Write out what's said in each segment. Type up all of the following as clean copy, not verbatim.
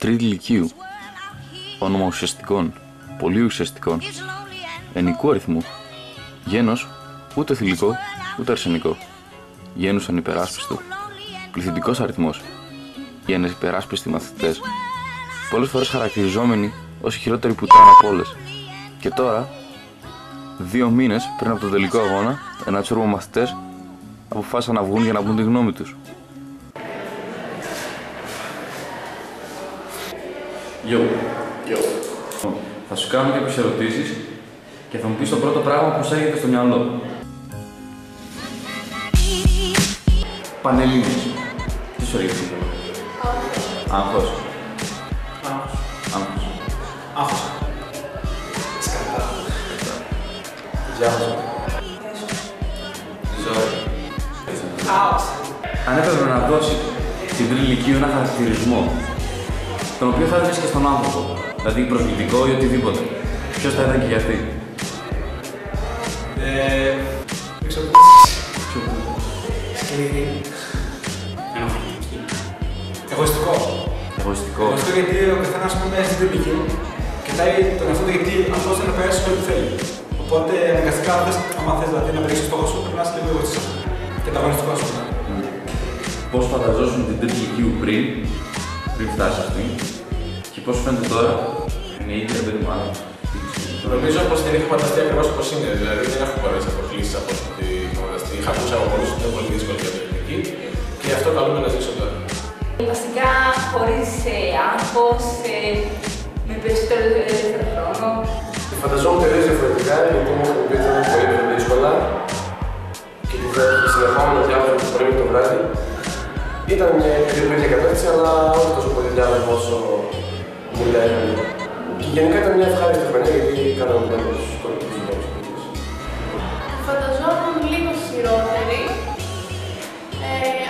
Τρίτη Λυκείου. Όνομα ουσιαστικών, πολύ ουσιαστικών, ενικού αριθμού. Γένος, ούτε θηλυκό, ούτε αρσενικό. Γένους ανυπεράσπιστο. Πληθυντικός αριθμός. Γένες υπεράσπιστοι μαθητές. Πολλές φορές χαρακτηριζόμενοι ως η χειρότερη πουτάνα από όλες. Και τώρα, 2 μήνες πριν από τον τελικό αγώνα, ένα τσούρμα μαθητές αποφάσισαν να βγουν για να πούν τη γνώμη τους. Θα σου κάνω κάποιες ερωτήσεις και θα μου πεις το πρώτο πράγμα που σου έρχεται στο μυαλό. Πανελλήνιες. Τι σου έρχεται στο μυαλό? Άγχος. Άγχος. Σκατά. Διάβασμα. Ζωή. Χάος. Αν έπρεπε να δώσει στην Τρίτη Λυκείου ένα χαρακτηρισμό, τον οποίο θα έδινες και στον άνθρωπο, δηλαδή προσβλητικό ή οτιδήποτε, ποιος θα ήταν και γιατί? Σκληρή. Ενοχλητική. Εγωιστικό. Εγωιστικό. Εγωιστικό γιατί ο καθένας στην Τρίτη Λυκείου κοιτάει τον εαυτό του γιατί αυτός δεν περάσει ό,τι θέλει. Οπότε αναγκαστικά άμα θες δηλαδή να βρεις το στόχο σου πρέπει να είσαι λίγο εγωιστικός και τα αγωνιστικό σου. Πώς φανταζόσουν την Τρίτη Λυκείου πριν φτάσει αυτή και πώς φαίνεται τώρα? Είναι η ίδια παιδί μου άλλα. Νομίζω πως την είχα φανταστεί ακριβώς όπως είναι, δηλαδή δεν έχω πολλές αποκλήσεις από όσο την είχα φανταστεί. Είχα ακούσει από πολλούς ότι είναι πολύ δύσκολη για την τεχνική και αυτό καλούμε να ζήσω τώρα. Βασικά χωρίς άγχος, με περισσότερο ελεύθερο χρόνο. Φανταζόμουν τελείως διαφορετικά γιατί μου είχαν πει ότι ήταν πολύ πιο δύσκολα και ότι θα έχει συνεχόμενο διάβασμα το πρωί και το βράδυ. Ήταν μια ίδια κατάσταση, αλλά όχι τόσο πολύ διάβασμα όσο μου λέγανε. Και γενικά ήταν μια ευχάριστη χρονιά γιατί κάναμε πολλούς κολλητούς λόγους. Φανταζόμουν λίγο χειρότερη.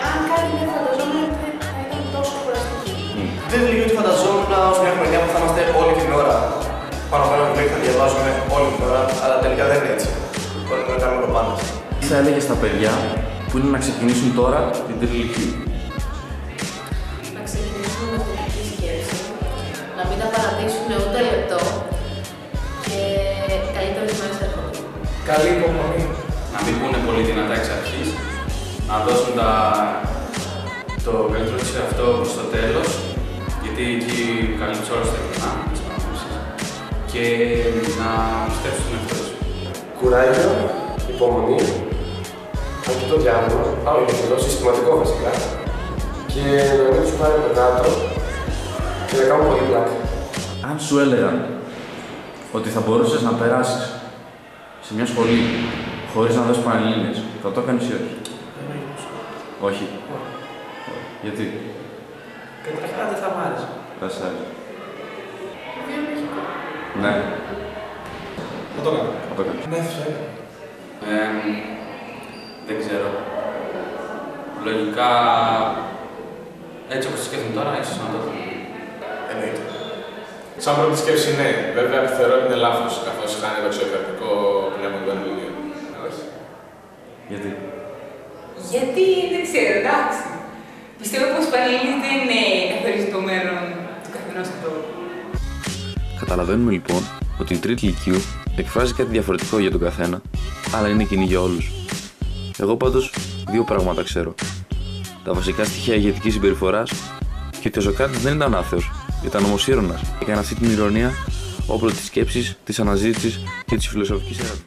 Αν κάτι δεν φανταζόμουν θα ήταν τόσο κουραστική. Δεν λέγει ότι φανταζόμουν ως μια χρονιά που θα είμαστε όλη την ώρα πάνω από ένα βιβλίο και θα διαβάζουμε όλη την ώρα, αλλά τελικά δεν είναι έτσι. Μπορεί να κάνουμε το πάντα. Τι θα έλεγες στα παιδιά που είναι να ξεκινήσουν τώρα την Τρίτη Λυκείου? Να ξεκινήσουν με θετική σκέψη, να μην τα παρατήσουν ούτε λεπτό και καλύτερες μέρες έρχονται. Καλή υπομονή. Να μην πούνε πολύ δυνατά εξ αρχής, να δώσουν το καλύτερο της αυτό προς το τέλος, γιατί εκεί καλύπτεις όλα στα κοινά, τις παραμονήσεις, και να πιστέψουν τον εαυτό σου. Κουράγιο, υπομονή, αρκετό διάβασμα, συστηματικό βασικά, και να μην τους πάρει το κάτω και να κάνουν πολύ πλάκα. Αν σου έλεγαν ότι θα μπορούσες να περάσεις σε μια σχολή χωρίς να δώσεις Πανελλήνιες, θα το έκανες ή όχι? Όχι. Γιατί? Καταρχάς δεν θα μ' άρεσε. Δεν σ' άρεσε. Βιολογικό. Ναι. Θα το κάνω. Θα το κάνεις. Ναι, θα το έκανα. Δεν ξέρω. Λογικά, έτσι όπως το σκέφτομαι τώρα, ίσως να το έκανα. Εννοείται. Σαν πρώτη σκέψη, ναι. Βέβαια, θεωρώ ότι είναι λάθος, καθώς χάνει το εξωτερικό πνεύμα του Πανελληνίου. Όχι. Γιατί? Γιατί δεν ξέρω, εντάξει. Πιστεύω πως η Πανελλήνιες δεν καθορίζει το μέλλον του καθενός ανθρώπου. Καταλαβαίνουμε λοιπόν ότι η Τρίτη Λυκείου εκφράζει κάτι διαφορετικό για τον καθένα, αλλά είναι κοινή για όλους. Εγώ πάντως 2 πράγματα ξέρω. Τα βασικά στοιχεία ηγετικής συμπεριφοράς και ότι ο Σωκράτης δεν ήταν άθεος, ήταν όμως ήρωας. Έκανε αυτή την ηρωνία όπλο της σκέψης, της αναζήτησης και της φιλοσοφικής έρευνας.